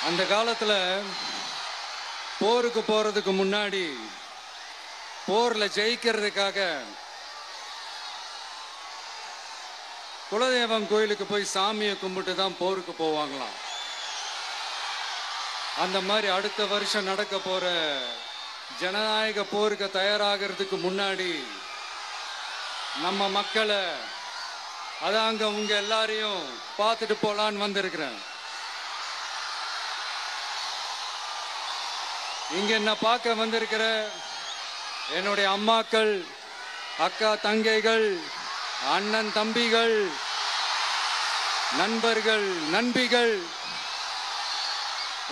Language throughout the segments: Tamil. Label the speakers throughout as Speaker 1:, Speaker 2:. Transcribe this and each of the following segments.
Speaker 1: அந்த காலத்துல போருக்கு போறதுக்கு முன்னாடி போர்ல ஜெயிக்கிறதுக்காக குலதெய்வம் கோயிலுக்கு போய் சாமியை கும்பிட்டு தான் போருக்கு போவாங்களாம். அந்த மாதிரி அடுத்த வருஷம் நடக்க போற ஜனநாயக போருக்கு தயாராகிறதுக்கு முன்னாடி நம்ம மக்களை அதாங்க உங்க எல்லாரையும் பார்த்துட்டு போலான்னு வந்திருக்கிறேன். இங்க என்ன பார்க்க வந்திருக்கிற என்னுடைய அம்மாக்கள், அக்கா தங்கைகள், அண்ணன் தம்பிகள், நண்பர்கள், நண்பிகள்,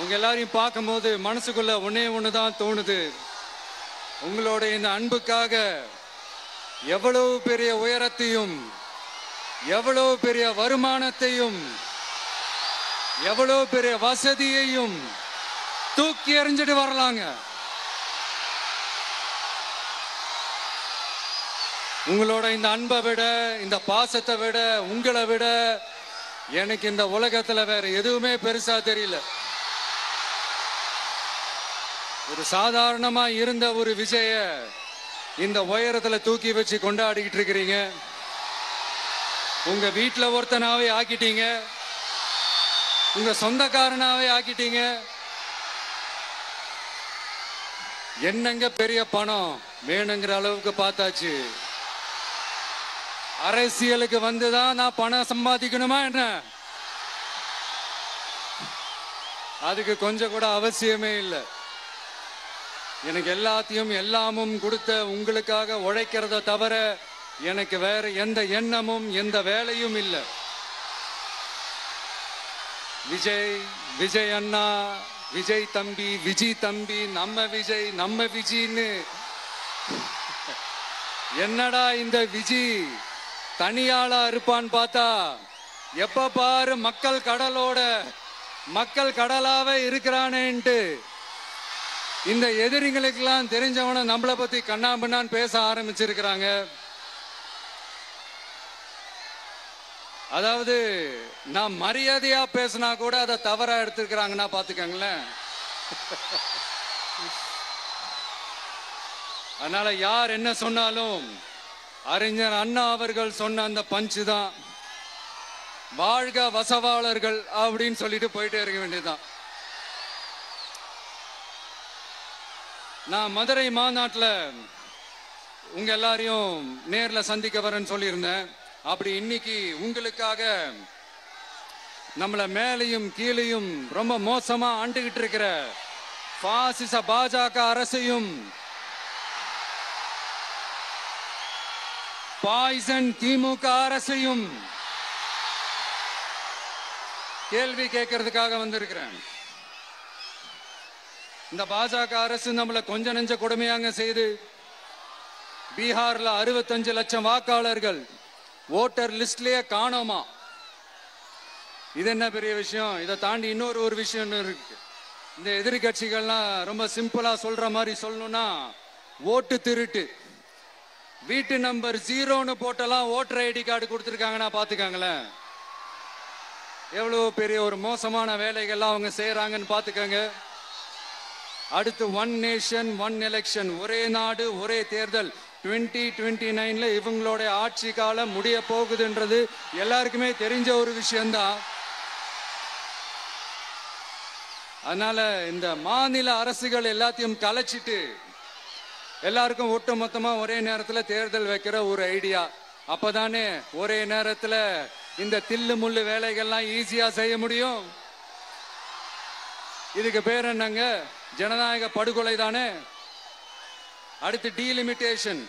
Speaker 1: உங்க எல்லாரையும் பார்க்கும்போது மனசுக்குள்ள ஒன்னே ஒண்ணுதான் தோணுது. உங்களோட இந்த அன்புக்காக எவ்வளவு பெரிய உயரத்தையும், எவ்வளவு பெரிய வருமானத்தையும், எவ்வளவு பெரிய வசதியையும் தூக்கி எறிஞ்சிட்டு வரலாங்க. உங்களோட இந்த அன்பை விட, இந்த பாசத்தை விட, உங்களை விட எனக்கு இந்த உலகத்துல வேற எதுவுமே பெருசா தெரியல. ஒரு சாதாரணமா இருந்த ஒரு விஜய இந்த உயரத்துல தூக்கி வச்சு கொண்டாடிக்கிட்டு இருக்கிறீங்க. உங்க வீட்டுல ஒருத்தனாவே ஆக்கிட்டீங்க, உங்க சொந்தக்காரனாவே ஆக்கிட்டீங்க. என்னங்க பெரிய பணம் வேணுங்கிற அளவுக்கு பார்த்தாச்சு. அரசியலுக்கு வந்துதான் நான் பணம் சம்பாதிக்கணுமா என்ன? அதுக்கு கொஞ்சம் கூட அவசியமே இல்லை. எனக்கு எல்லாத்தையும் எல்லாமும் கொடுத்த உங்களுக்காக உழைக்கிறத தவிர எனக்கு வேற எந்த எண்ணமும் எந்த வேலையும் இல்லை. விஜய், விஜய் அண்ணா, விஜய் தம்பி, விஜய் தம்பி, நம்ம விஜய், நம்ம விஜின்னு என்னடா இந்த விஜய் தனியாளா இருப்பான்னு பார்த்தா எப்ப பாரு மக்கள் கடலோட மக்கள் கடலாவே இருக்கிறானேன்ட்டு இந்த எதிரிகளுக்கெல்லாம் தெரிஞ்சவன நம்மளை பத்தி கண்ணாபின்னான்னு பேச ஆரம்பிச்சிருக்கிறாங்க. அதாவது நான் மரியாதையா பேசினா கூட அதை தவறா எடுத்துக்கிறாங்கன்னா பாத்துக்கங்களேன். அதனால யார் என்ன சொன்னாலும் அறிஞர் அண்ணா அவர்கள் சொன்ன அந்த பஞ்சு தான், வாழ்க வசவாளர்கள் அப்படின்னு சொல்லிட்டு போயிட்டே இருக்க வேண்டியதுதான். நான் மதுரை மாநாட்டில் உங்க எல்லாரையும் நேர்ல சந்திக்க வரேன்னு சொல்லியிருந்தேன். அப்படி இன்னைக்கு உங்களுக்காக நம்மள மேலையும் கீழையும் ரொம்ப மோசமா ஆண்டுகிட்டு இருக்கிற பாசிச பாஜக அரசையும் பாய்சன் திமுக அரசையும் கேள்வி கேட்கறதுக்காக வந்திருக்கிறேன். இந்த பாஜக அரசு நம்மள கொஞ்ச நெஞ்ச கொடுமையாங்க செய்து பீகார்ல 65 லட்சம் வாக்காளர்கள் ஓட்டர் லிஸ்ட்லயே காணோமா. இது என்ன பெரிய விஷயம்? இதை தாண்டி இன்னொரு விஷயம் இருக்கு. இந்த எதிரி கட்சிகள்லாம் ரொம்ப சிம்பிளா சொல்ற மாதிரி சொல்லணும்னா, ஓட்டு திருட்டு, வீட்டு நம்பர் 0ன்னு போட்டெல்லாம் ஓட்டர் ஐடி கார்டு கொடுத்துருக்காங்கன்னா பாத்துக்காங்களேன். எவ்வளவு பெரிய ஒரு மோசமான வேலைகள்லாம் அவங்க செய்யறாங்கன்னு பாத்துக்கங்க. அடுத்து ஒன் நேஷன் ஒன் எலெக்ஷன், ஒரே நாடு ஒரே தேர்தல் 2029ல இவங்களோட ஆட்சி காலம் முடிய போகுதுன்றது எல்லாருக்குமே தெரிஞ்ச ஒரு விஷயம்தான். அதனால இந்த மாநில அரசுகள் எல்லாத்தையும் கலைச்சிட்டு எல்லாருக்கும் ஒட்டு மொத்தமா ஒரே நேரத்துல தேர்தல் வைக்கிற ஒரு ஐடியா. அப்பதானே ஒரே நேரத்துல இந்த தில்லு முள்ளு வேலைகள்லாம் ஈஸியா செய்ய முடியும். இதுக்கு பேர் என்னங்க? ஜனநாயக படுகொலை தானே. அடுத்து டீலிமிட்டேஷன்,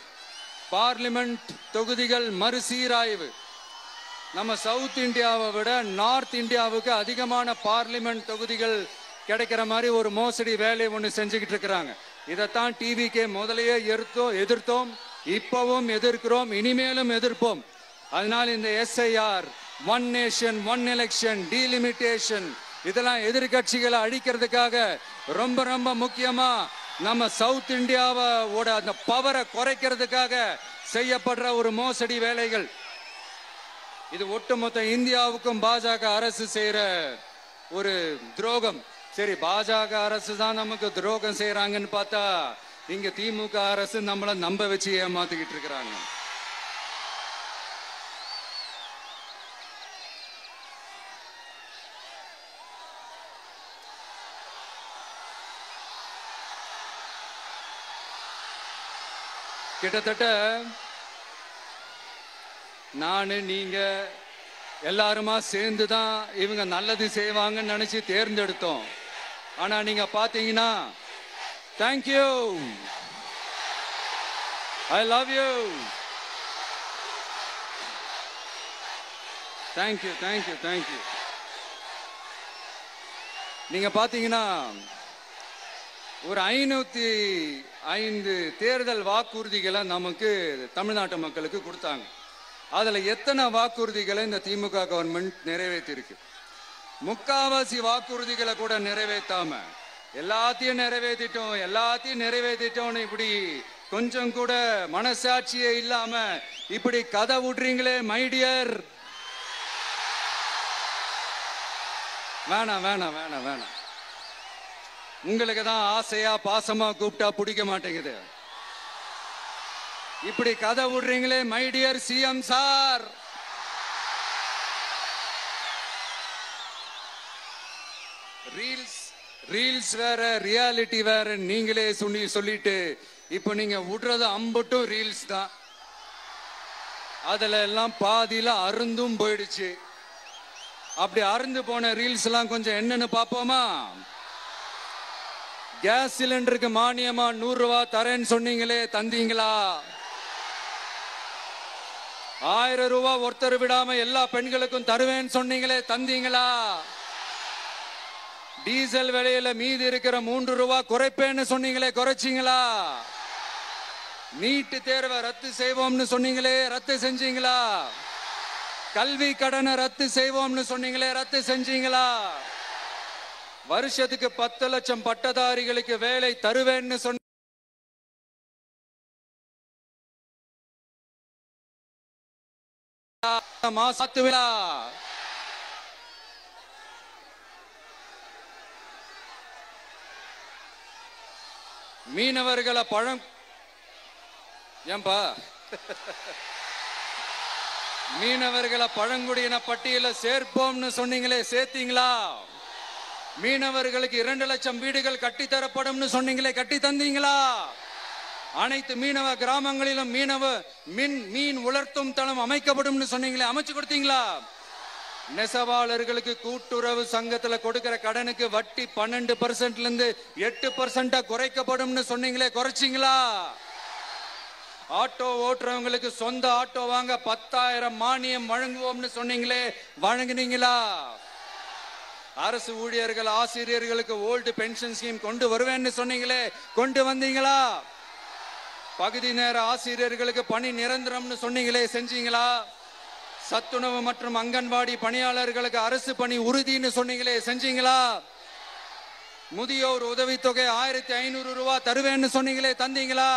Speaker 1: பார்லிமெண்ட் தொகுதிகள் மறுசீராய்வு. நம்ம சவுத் இந்தியாவை விட நார்த் இந்தியாவுக்கு அதிகமான பார்லிமெண்ட் தொகுதிகள் கிடைக்கிற மாதிரி ஒரு மோசடி வேலை ஒன்று செஞ்சுக்கிட்டு இருக்கிறாங்க. இதைத்தான் டிவிகே முதலையே எதிர்த்தோம், இப்பவும் எதிர்க்கிறோம், இனிமேலும் எதிர்ப்போம். அதனால இந்த SIR, one nation one election, delimitation இதெல்லாம் எதிர்கட்சிகளை அழிக்கிறதுக்காக ரொம்ப ரொம்ப முக்கியமா நம்ம சவுத் இந்தியாவோட அந்த பவரை குறைக்கிறதுக்காக செய்யப்படுற ஒரு மோசடி வேலைகள். இது ஒட்டுமொத்த இந்தியாவுக்கும் பாஜக அரசு செய்யற ஒரு துரோகம். சரி, பாஜக அரசு தான் நமக்கு துரோகம் செய்யறாங்கன்னு பார்த்தா இங்க திமுக அரசு நம்மள நம்ப வச்சு ஏமாத்திக்கிட்டு இருக்கிறாங்க. கிட்டத்தட்ட நானு நீங்க எல்லாருமா சேர்ந்துதான் இவங்க நல்லது செய்வாங்கன்னு நினைச்சு தேர்ந்தெடுத்தோம். ஆனா நீங்க பாத்தீங்கன்னா, thank you, I love you, thank you thank you thank you. நீங்க பாத்தீங்கன்னா ஒரு 505 தேர்தல் வாக்குறுதிகளை நமக்கு தமிழ்நாட்டு மக்களுக்கு கொடுத்தாங்க. அதுல எத்தனை வாக்குறுதிகளை இந்த திமுக கவர்மெண்ட் நிறைவேற்றிருக்கு? முக்காவாசி வாக்குறுதிகளை கூட நிறைவேற்றாம எல்லாத்தையும் நிறைவேற்றிட்டோம் இப்படி கொஞ்சம் கூட மனசாட்சியே இல்லாம இப்படி கதை விடுறீங்களே மை டியர். வேணாம் வேணாம் வேணாம் வேணாம். உங்களுக்கு தான் ஆசையா பாசமா கூப்பிட்டா பிடிக்க மாட்டேங்குது. இப்படி கதை விடுறீங்களே my dear CM sir. Reels வேற, ரியாலிட்டி வேற நீங்களே சொல்லிட்டு இப்ப நீங்க விடுறது அம்பட்டும் ரீல்ஸ் தான். அதுல எல்லாம் பாதியில அருந்தும் போயிடுச்சு. அப்படி அருந்து போன ரீல்ஸ் எல்லாம் கொஞ்சம் என்னன்னு பாப்போமா? கேஸ் சிலிண்டருக்கு மானியமா 100 ரூபாய் தரேன்னு சொன்னீங்களே, தந்தீங்களா? 1000 ரூபாய் ஒருத்தர் விடாம எல்லா பெண்களுக்கும் தருவேன்னு சொன்னீங்களே, தந்தீங்களா? டீசல் விலையில மீதி இருக்கிற 3 ரூபாய் குறைப்பேன்னு சொன்னீங்களே, குறைச்சிங்களா? நீட்டு தேர்வை ரத்து செய்வோம்னு சொன்னீங்களே, ரத்து செஞ்சீங்களா? கல்வி கடனை ரத்து செய்வோம்னு சொன்னீங்களே, ரத்து செஞ்சீங்களா? வருஷத்துக்கு 10 லட்சம் பட்டதாரிகளுக்கு வேலை தருவேன்னு சொன்ன மீனவர்களை மீனவர்களை பழங்குடியின பட்டியல சேர்ப்போம்னு சொன்னீங்களே, சேர்த்தீங்களா? மீனவர்களுக்கு 2 லட்சம் வீடுகள் கட்டித்தரப்படும் சொன்னீங்களே, கட்டி தந்தீங்களா? அனைத்து மீனவ கிராமங்களிலும் மீன் உலர்த்தும் தளம் அமைக்கப்படும் சொன்னீங்களே, அமைச்சு கொடுத்தீங்களா? நெசவாளர்களுக்கு கூட்டுறவு சங்கத்துல கொடுக்கிற கடனுக்கு வட்டி 12% இருந்து 8% குறைக்கப்படும் சொன்னீங்களே, குறைச்சிங்களா? ஆட்டோ ஓட்டுறவங்களுக்கு சொந்த ஆட்டோ வாங்க 10,000 மானியம் வழங்குவோம்னு சொன்னீங்களே, வழங்குனீங்களா? அரசு ஊழியர்கள் ஆசிரியர்களுக்கு ஓல்டு பென்ஷன் ஸ்கீம் கொண்டு வருவேன்னு சொன்னீங்களே, கொண்டு வந்தீங்களா? பகுதி நேர ஆசிரியர்களுக்கு பணி நிரந்தரம்னு சொன்னீங்களே, செஞ்சீங்களா? சத்துணவு மற்றும் அங்கன்வாடி பணியாளர்களுக்கு அரசு பணி உறுதின்னு சொன்னீங்களே, செஞ்சீங்களா? முதியோர் உதவித்தொகை 1500 ரூபாய் தருவேன்னு சொன்னீங்களே, தந்தீங்களா?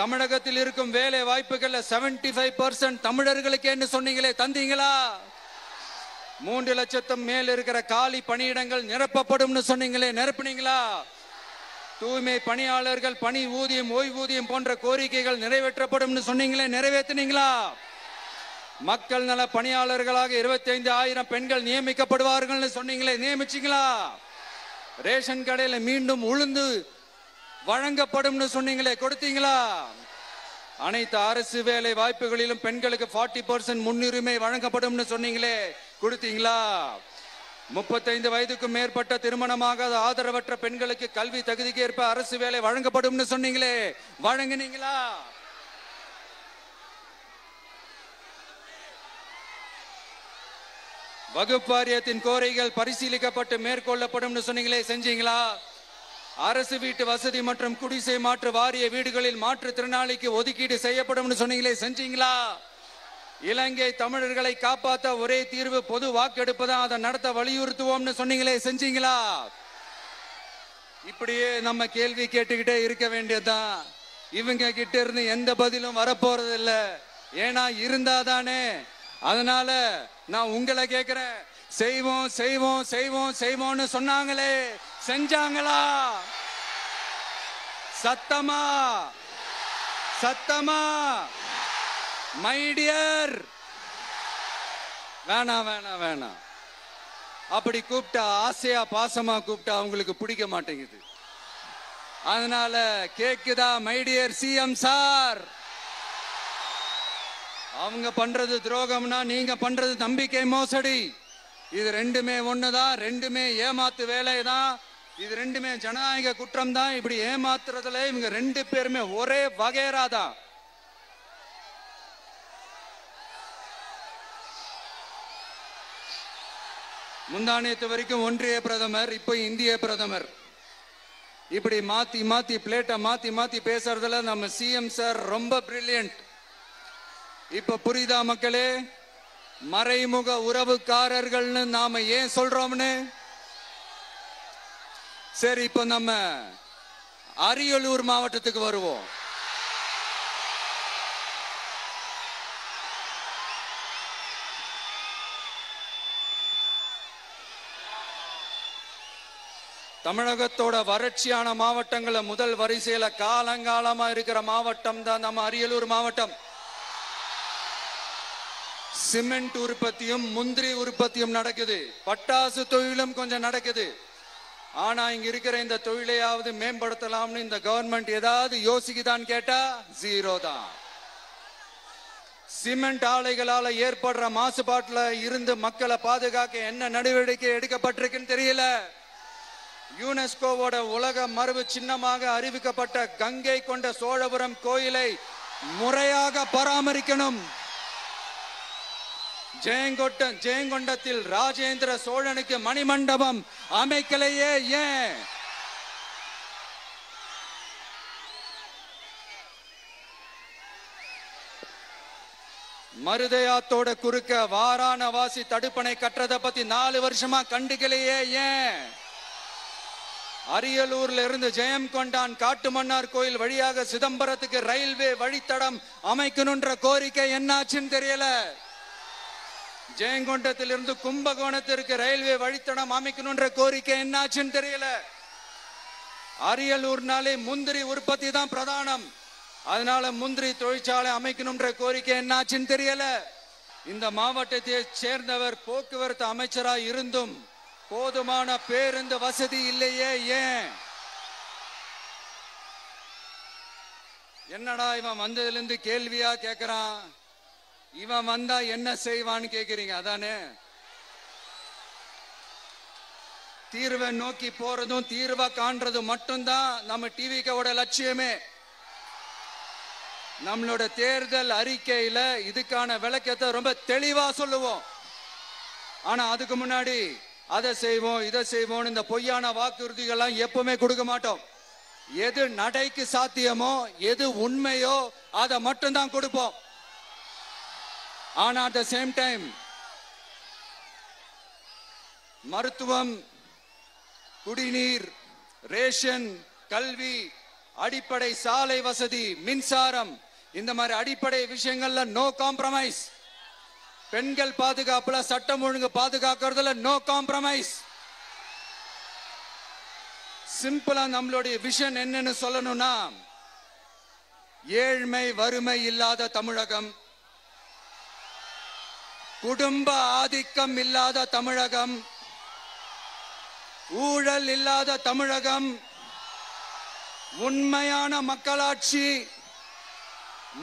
Speaker 1: தமிழகத்தில் இருக்கும் வேலை வாய்ப்புகள்ல 75% தமிழர்களுக்கு சொன்னீங்களே, தந்தீங்களா? 3 லட்சத்தும் மேல் இருக்கிற காலி பணியிடங்கள் நிரப்பப்படும் சொன்னீங்களே, நிரப்பினீங்களா? தூய்மை பணியாளர்கள் பணி ஊதியம், ஓய்வூதியம் போன்ற கோரிக்கைகள் நிறைவேற்றப்படும் சொன்னீங்களே, நிறைவேற்றினீங்களா? மக்கள் நல பணியாளர்களாக 25,000 பெண்கள் நியமிக்கப்படுவார்கள் சொன்னீங்களே, நியமிச்சீங்களா? ரேஷன் கடையில மீண்டும் உளுந்து வழங்கப்படும் சொன்னீங்களே, கொடுத்தீங்களா? அனைத்து அரசு வேலை வாய்ப்புகளிலும் பெண்களுக்கு 40% முன்னுரிமை வழங்கப்படும் சொன்னீங்களே, கொடுத்தீங்களா? 35 வயதுக்கும் மேற்பட்ட திருமணமாகாத ஆதரவற்ற பெண்களுக்கு கல்வி தகுதிக்கு ஏற்ப அரசு வேலை வழங்கப்படும் சொன்னீங்களே, வழங்கினீங்களா? வகுப்பு வாரியத்தின் கோரிக்கைகள் பரிசீலிக்கப்பட்டு மேற்கொள்ளப்படும் சொன்னீங்களே, செஞ்சீங்களா? அரசு வீட்டு வசதி மற்றும் குடிசை மாற்று வாரிய வீடுகளில் மாற்றுத்திறனாளிக்கு ஒதுக்கீடு செய்யப்படும் சொன்னீங்களே, செஞ்சீங்களா? இலங்கை தமிழர்களை காப்பாற்ற ஒரே தீர்வு பொது வாக்கெடுப்பு தான், அதை நடத்த வலியுறுத்துவோம்னு சொன்னீங்களே, செஞ்சீங்களா? இப்படியே நம்ம கேள்வி கேட்டுக்கிட்டே இருக்க வேண்டியதுதான். இவங்க கிட்ட இருந்து எந்த பதிலும் வரப்போறது இல்லை. ஏன்னா இருந்தாதானே. அதனால நான் உங்களை கேட்கிறேன், செய்வோம் செய்வோம் செய்வோம் செய்வோம்னு சொன்னாங்களே, செஞ்சாங்களா? சத்தமா சத்தமா? மை டியர், வேணாம் வேணாம் வேணாம். அப்படி கூப்பிட்டா, ஆசையா பாசமா கூப்பிட்டா அவங்களுக்கு பிடிக்க மாட்டேங்குது. அதனால கேக்குதா மை டியர் சிஎம் சார்? அவங்க பண்றது துரோகம்னா நீங்க பண்றது நம்பிக்கை மோசடி. இது ரெண்டுமே ஒண்ணுதான், ரெண்டுமே ஏமாத்து வேலைதான், இது ரெண்டுமே ஜனநாயக குற்றம் தான். இப்படி ஏமாத்துறதுல இவங்க ரெண்டு பேருமே ஒரே வகைரா தான். முந்தானேத்து வரைக்கும் ஒன்றிய பிரதமர், இப்ப இந்திய பிரதமர். இப்படி மாத்தி மாத்தி பிளேட்டை மாத்தி மாத்தி பேசுறதுல நம்ம சிஎம் சார் ரொம்ப பிரில்லியன்ட். இப்ப புரியுதா மக்களே? மறைமுக உறவுக்காரர்கள்னு நாம ஏன் சொல்றோம்னு? சரி, இப்ப நம்ம அரியலூர் மாவட்டத்துக்கு வருவோம். தமிழகத்தோட வறட்சியான மாவட்டங்கள முதல் வரிசையில காலங்காலமா இருக்கிற மாவட்டம் தான் நம்ம அரியலூர் மாவட்டம். சிமெண்ட் உற்பத்தியும் முந்திரி உற்பத்தியும் நடக்குது, பட்டாசு தொழிலும் கொஞ்சம் நடக்குது. ஆனா இங்க இருக்கிற இந்த தொழிலையாவது மேம்படுத்தலாம்னு இந்த கவர்மெண்ட் ஏதாவது யோசிக்குதான்னு கேட்டா ஜீரோ தான். சிமெண்ட் ஆலைகளால ஏற்படுற மாசுபாட்டுல இருந்து மக்களை பாதுகாக்க என்ன நடவடிக்கை எடுக்கப்பட்டிருக்குன்னு தெரியல. யுனெஸ்கோவோட உலக மரபு சின்னமாக அறிவிக்கப்பட்ட கங்கை கொண்ட சோழபுரம் கோயிலை முறையாக பராமரிக்கணும். ஜெயங்கொண்டத்தில் ராஜேந்திர சோழனுக்கு மணிமண்டபம் அமைக்கலையே ஏன்? மருதையாத்தோட குறுக்க வாராணவாசி தடுப்பணை கட்டுறதை பத்தி 4 வருஷமா கண்டுக்கலையே ஏன்? அரியலூர்ல இருந்து ஜெயங்கொண்டான் காட்டுமன்னார் கோயில் வழியாக சிதம்பரத்துக்கு ரயில்வே வழித்தடம் அமைக்கணும்ன்ற கோரிக்கை என்னாச்சுன்னு தெரியல. ஜெயங்கொண்டத்திலிருந்து கும்பகோணத்திற்கு ரயில்வே வழித்தடம் அமைக்கணும்ன்ற கோரிக்கை என்னாச்சுன்னு தெரியல. அரியலூர்னாலே முந்திரி உற்பத்தி தான் பிரதானம், அதனால முந்திரி தொழிற்சாலை அமைக்கணும்ன்ற கோரிக்கை என்னாச்சுன்னு தெரியல. இந்த மாவட்டத்தை சேர்ந்தவர் போக்குவரத்து அமைச்சரா இருந்தும் போதுமான பேருந்து வசதி இல்லையே ஏன்? என்னடா இவன் வந்ததுல இருந்து கேள்வியா கேக்குறான், இவன் வந்தா என்ன செய்வான்னு கேக்குறீங்க அதானே? தீர்வை நோக்கி போறதும் தீர்வை காண்றதும் மட்டும்தான் நம்ம டிவிக்கோட லட்சியமே. நம்மளோட தேர்தல் அறிக்கையில இதுக்கான விளக்கத்தை ரொம்ப தெளிவா சொல்லுவோம். ஆனா அதுக்கு முன்னாடி அதை செய்வோம் இதை செய்வோம் இந்த பொய்யான வாக்குறுதிகள்லாம் எப்பவுமே கொடுக்க மாட்டோம். எது நடைக்கு சாத்தியமோ எது உண்மையோ அதை மட்டும்தான் கொடுப்போம். ஆனா அட் த சேம் டைம் மருத்துவம், குடிநீர், ரேஷன், கல்வி, அடிப்படை சாலை வசதி, மின்சாரம், இந்த மாதிரி அடிப்படை விஷயங்கள்ல நோ காம்ப்ரமைஸ். பெண்கள் பாதுகாப்புல, சட்டம் ஒழுங்கு பாதுகாக்கிறதுல நோ காம்ப்ரமைஸ். சிம்பிளா நம்மளுடைய விஷன் என்னன்னு சொல்லணும்னா, ஏழ்மை வறுமை இல்லாத தமிழகம், குடும்ப ஆதிக்கம் இல்லாத தமிழகம், ஊழல் இல்லாத தமிழகம், உண்மையான மக்களாட்சி,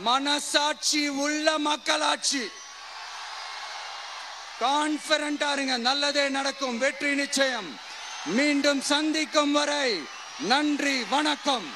Speaker 1: மனசாட்சி உள்ள மக்களாட்சி. கான்பிடென்டா இருங்க, நல்லதே நடக்கும், வெற்றி நிச்சயம். மீண்டும் சந்திக்கும் வரை நன்றி, வணக்கம்.